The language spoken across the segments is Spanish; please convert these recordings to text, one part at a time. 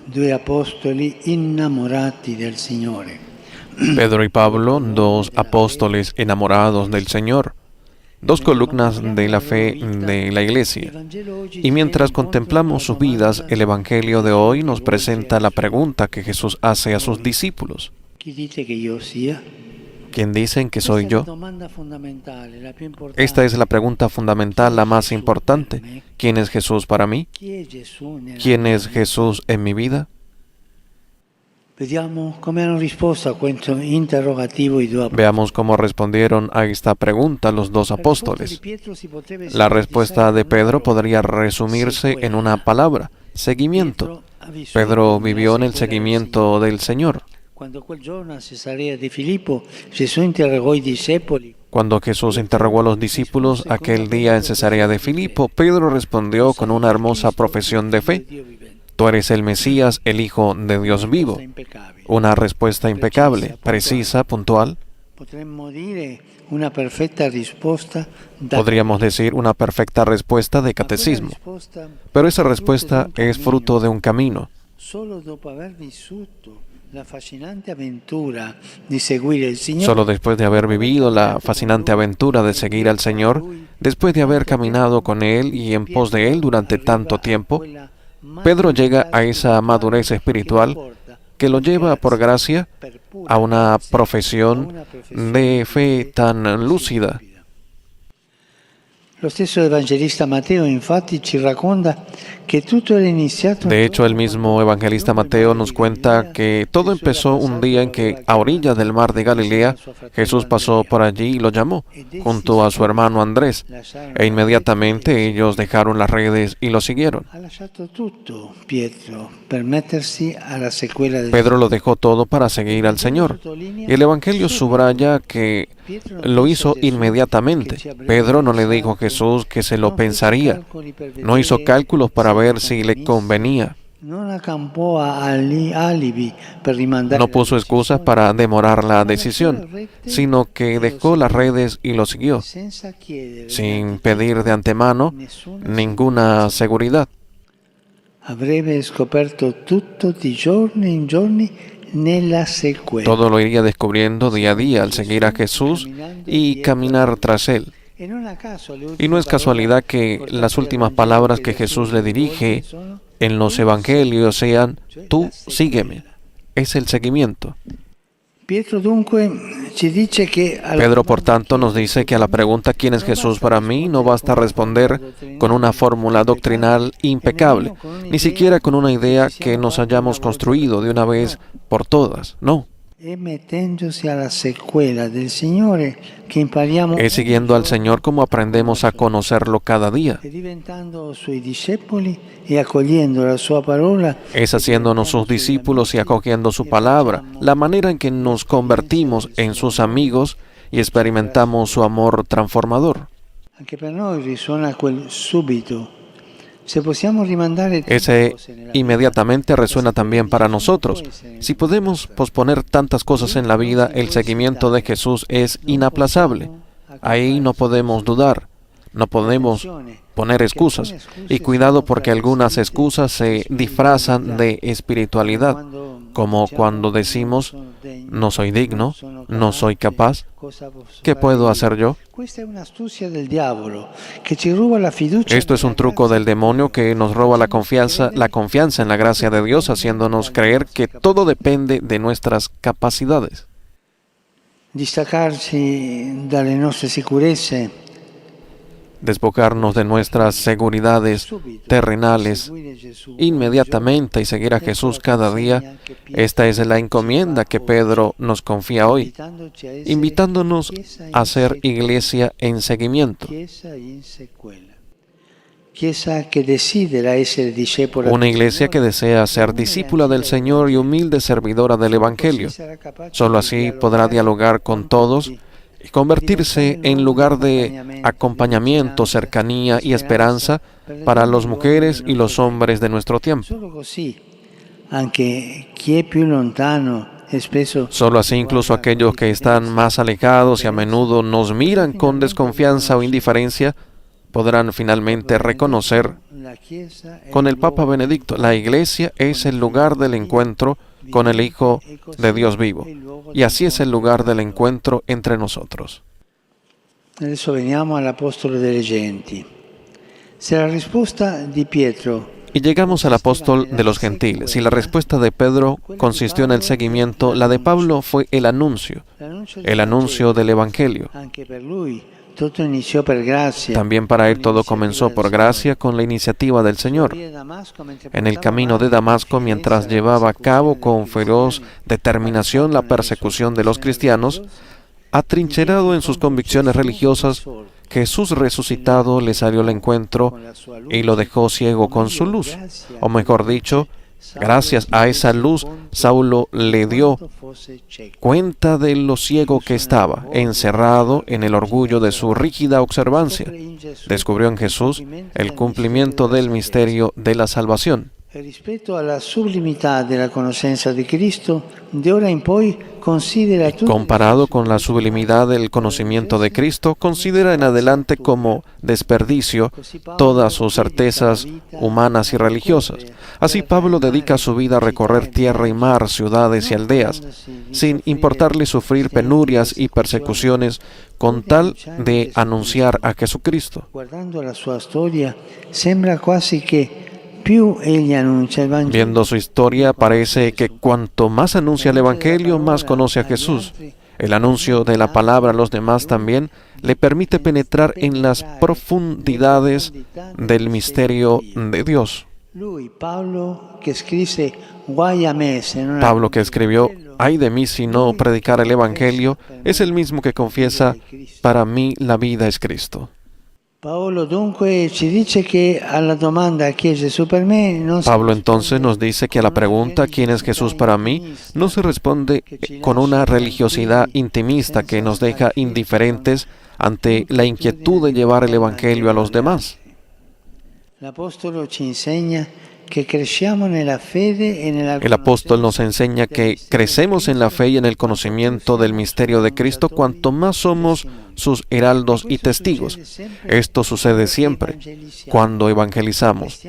due apostoli innamorati del Signore. Pedro y Pablo, dos apóstoles enamorados del Señor, dos columnas de la fe de la Iglesia. Y mientras contemplamos sus vidas, el Evangelio de hoy nos presenta la pregunta que Jesús hace a sus discípulos. Chi dite che io sia? ¿Quién dicen que soy Questa è la yo? domanda fondamentale, la più importante. Esta es la pregunta fundamental, la más importante. ¿Quién es Jesús para mí? Chi è Gesù nella ¿Quién mia es vita? Jesús en mi vida? Vediamo come hanno risposto a questo interrogativo i due apostoli. Veamos cómo respondieron a esta pregunta los dos La risposta di apóstoles. Pietro si potrebbe La respuesta de sintetizare con Pedro una parola: podría resumirse en una palabra: seguimiento. Pietro ha vissuto Pedro nella vivió en el sequela del seguimiento del Señor. Signore. Quando quel giorno a Cesarea di Filippo Gesù interrogò i discepoli. Cuando Jesús interrogó a los discípulos aquel día en Cesarea de Filipo, Pedro respondió con una hermosa profesión de fe: Tú eres el Mesías, el Hijo de Dios vivo. Una respuesta impecable, precisa, puntual. Potremmo dire una perfetta risposta da Podríamos decir una perfecta respuesta de catecismo. Pero esa respuesta es fruto de un camino. Solo dopo aver vissuto la fascinante aventura di seguire il Signore, Solo después de haber vivido la fascinante aventura de seguir al Señor, después de haber caminado con Él y en pos de Él durante tanto tiempo, Pedro llega a esa madurez espiritual que lo lleva por gracia a una profesión de fe tan lúcida. Lo stesso evangelista Matteo infatti ci racconta che tutto era iniziato De hecho, el mismo evangelista Mateo nos cuenta que todo empezó un día en que, a orillas del mar de Galilea, Jesús pasó por allí y lo llamó, junto a su hermano Andrés, e inmediatamente ellos dejaron las redes y lo siguieron. Ha lasciato tutto Pietro per mettersi alla sequela del Pedro lo dejó todo para seguir al Señor. Y el Evangelio subraya que lo hizo inmediatamente. Pedro no le dijo a Jesús que se lo pensaría. No hizo cálculos para ver si le convenía. Non accampò alibi per rimandare No puso excusas para demorar la decisión, sino que dejó las redes y lo siguió, senza chiedere sin pedir de antemano ninguna seguridad. avrebbe scoperto tutto di giorno in giorni nella sequela. Todo lo iría descubriendo día a día al seguir a Jesús y caminar tras Él. E non a caso le Y no es casualidad que las últimas palabras que Jesús le dirige en los evangelios sean: tú sígueme. Es el seguimiento. Pietro dunque ci dice che Pedro, por tanto, nos dice que a la pregunta ¿quién es Jesús para mí? No basta responder con una fórmula doctrinal impecable, ni siquiera con una idea que nos hayamos construido de una vez por todas. No. è mettendosi alla sequela del Signore che impariamo Es siguiendo al Señor como aprendemos a conocerlo cada día. e diventando suoi discepoli e accogliendo la sua parola. Es haciéndonos sus discípulos y acogiendo su palabra, la manera en que nos convertimos en sus amigos y experimentamos su amor transformador. Anche per noi risuona quel subito. Se possiamo rimandare tante Ese cose nella inmediatamente resuena también para nosotros. Si podemos posponer tantas cosas en la vida, el seguimiento de Jesús es inaplazable. Ahí no podemos dudar, no podemos poner excusas. Y cuidado, porque algunas excusas se disfrazan de espiritualidad, como cuando decimos: no soy digno, no soy capaz, ¿qué puedo hacer yo? Esto es un truco del demonio que nos roba la confianza en la gracia de Dios, haciéndonos creer que todo depende de nuestras capacidades. Distaccarci dalle nostre sicurezze, Despojarnos de nuestras seguridades terrenales inmediatamente y seguir a Jesús cada día. Esta es la encomienda que Pedro nos confía hoy, invitándonos a ser iglesia en seguimiento. Una iglesia que desea ser discípula del Señor y humilde servidora del Evangelio. Solo así podrá dialogar con todos y convertirse en lugar de acompañamiento, cercanía y esperanza para las mujeres y los hombres de nuestro tiempo. Solo así, incluso aquellos que están más alejados y a menudo nos miran con desconfianza o indiferencia, podrán finalmente reconocer con el Papa Benedicto: la Iglesia es el lugar del encuentro con el Hijo de Dios vivo, y así es el lugar del encuentro entre nosotros. Adesso veniamo all'Apostolo delle Genti. Se la risposta di Pietro Y llegamos al apóstol de los gentiles, y la respuesta de Pedro consistió en el seguimiento, la de Pablo fue el anuncio del Evangelio. anche per lui tutto iniziò per grazia. También para él todo comenzó por gracia con la iniciativa del Señor. En el camino de Damasco, mientras llevaba a cabo con feroz determinación la persecución de los cristianos, atrincherado en sus convicciones religiosas, Jesús resucitado le salió al encuentro y lo dejó ciego con su luz. O mejor dicho, gracias a esa luz, Saulo le dio cuenta de lo ciego que estaba, encerrado en el orgullo de su rígida observancia. Descubrió en Jesús el cumplimiento del misterio de la salvación. Rispetto alla sublimità della conoscenza di Cristo, de ora in poi considera tutto. Comparado con la sublimidad del conocimiento de Cristo, considera en adelante como desperdicio todas sus certezas humanas y religiosas. Así Pablo dedica su vida a recorrer tierra y mar, ciudades y aldeas, sin importarle sufrir penurias y persecuciones, con tal de anunciar a Jesucristo. Guardando la sua storia, sembra quasi che più egli annuncia il Vangelo. Viendo su historia, parece que cuanto más anuncia el Evangelio, más conoce a Jesús. El anuncio de la palabra a los demás también le permite penetrar en las profundidades del misterio de Dios. Lui, Pablo, che scrisse guai a me se non Pablo, que escribió: «Ay de mí si no predicar el Evangelio», es el mismo que confiesa: «Para mí la vida es Cristo». Paolo dunque ci dice che alla domanda chi è Gesù per me non si Pablo entonces nos dice que a la pregunta ¿quién es Jesús para mí? No se responde con una religiosidad intimista que nos deja indiferentes ante la inquietud de llevar el Evangelio a los demás. L'Apostolo ci insegna che cresciamo nella fede e nella El apóstol nos enseña que crecemos en la fe y en el conocimiento del misterio de Cristo cuanto más somos sus heraldos y testigos. Esto sucede siempre cuando evangelizamos.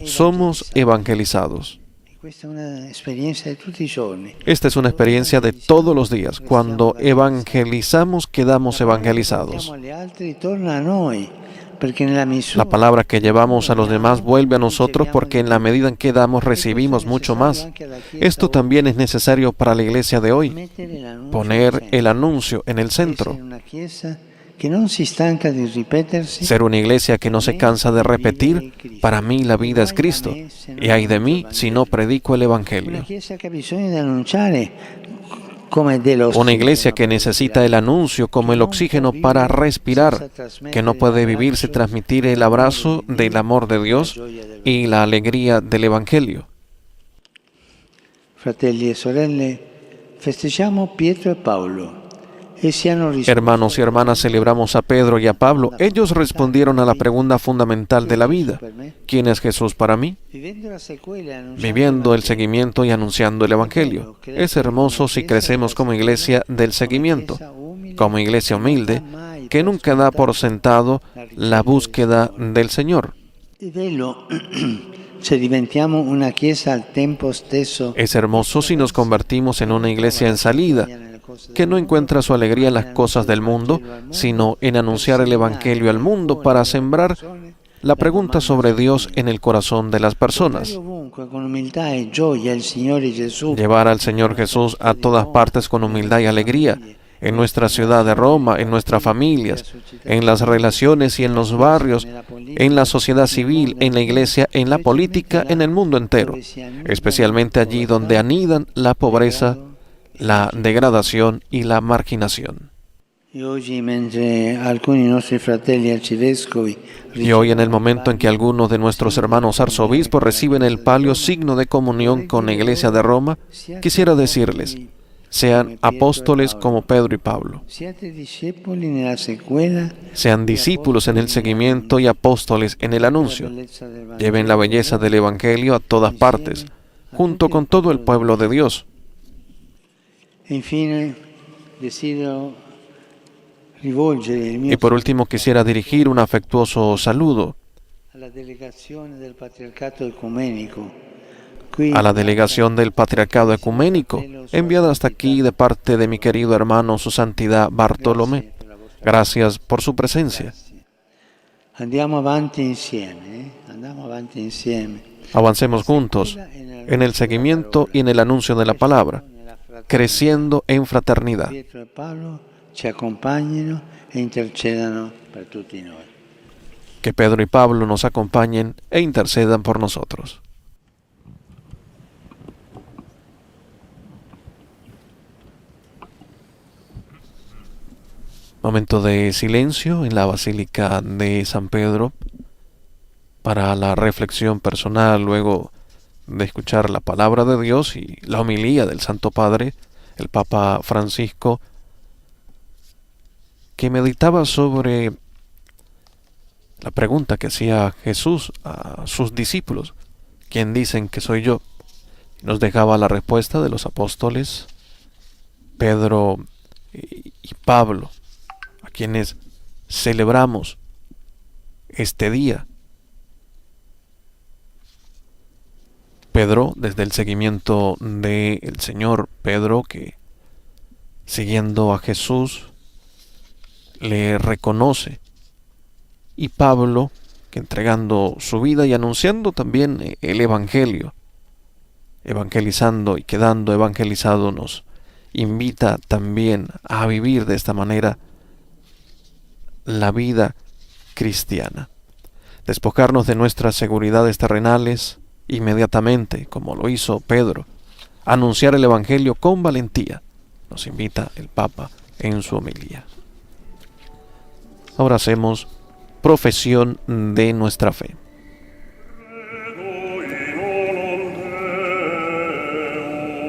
Somos evangelizados. Questa è una esperienza di tutti i giorni. Esta es una experiencia de todos los días. Cuando evangelizamos, quedamos evangelizados. Agli altri torna a noi, perché nella misura La palabra que llevamos a los demás vuelve a nosotros, porque en la medida en que damos recibimos mucho más. Esto también es necesario para la iglesia de hoy, poner el anuncio en el centro, una chiesa che non si stanca di ripetersi. ser una iglesia que no se cansa de repetir: «Para mí la vida es Cristo, y ay de mí si no predico el Una Evangelio». chiesa che ha bisogno di annunciare come dello Una iglesia que necesita el anuncio como el oxígeno para respirar, que no puede vivir sin transmitir el abrazo del amor de Dios y la alegría del Evangelio. Fratelli e sorelle, festeggiamo Pietro e Paolo. Essi hanno risposto Hermanos y hermanas, celebramos a Pedro y a Pablo. Ellos respondieron a la pregunta fundamental de la vida: ¿quién es Jesús para mí? vivendo la sequela e annunciando Viviendo el seguimiento y anunciando el Evangelio. Es hermoso si crecemos como iglesia del seguimiento, como iglesia humilde, que nunca da por sentado la búsqueda del Señor. È bello se diventiamo una chiesa al tempo stesso Es hermoso si nos convertimos en una iglesia en salida, que no encuentra su alegría en las cosas del mundo, sino en anunciar el Evangelio al mundo para sembrar la pregunta sobre Dios en el corazón de las personas. ovunque con umiltà e gioia il Signore Gesù. Llevar al Señor Jesús a todas partes con humildad y alegría, en nuestra ciudad de Roma, en nuestras familias, en las relaciones y en los barrios, en la sociedad civil, en la iglesia, en la política, en el mundo entero, especialmente allí donde anidan la pobreza, la degradación y la marginación. E oggi, mentre alcuni nostri fratelli arcivescovi Y hoy, en el momento en que algunos de nuestros hermanos arzobispos reciben el palio signo de comunión con la Iglesia de Roma, quisiera decirles: sean apóstoles como Pedro y Pablo. siate discepoli nella sequela, Sean discípulos en el seguimiento y apóstoles en el anuncio. Lleven la belleza del Evangelio a todas partes, junto con todo el pueblo de Dios. E infine desidero rivolgere il Y mio por último quisiera dirigir un afectuoso saludo alla delegazione del Patriarcato Ecumenico, a la delegación del Patriarcado Ecuménico, enviada hasta aquí de parte de mi querido hermano Su Santidad Bartolomé. Gracias por su presencia. Andiamo avanti insieme, andiamo avanti insieme. Avancemos juntos en el seguimiento y en el anuncio de la palabra, creciendo en fraternidad. Pietro e Paolo ci accompagnino e intercedano per tutti noi. Que Pedro y Pablo nos acompañen e intercedan por nosotros. Momento de silencio en la Basílica de San Pedro para la reflexión personal luego de escuchar la palabra de Dios y la homilía del Santo Padre, el Papa Francisco, que meditaba sobre la pregunta que hacía Jesús a sus discípulos: ¿quién dicen que soy yo? Nos dejaba la respuesta de los apóstoles Pedro y Pablo, a quienes celebramos este día. Pedro, desde el seguimiento del Señor, Pedro que siguiendo a Jesús le reconoce, y Pablo que entregando su vida y anunciando también el Evangelio, evangelizando y quedando evangelizado, nos invita también a vivir de esta manera la vida cristiana. Despojarnos de nuestras seguridades terrenales inmediatamente, como lo hizo Pedro, anunciar el Evangelio con valentía, nos invita el Papa en su homilía. Ahora hacemos profesión de nuestra fe.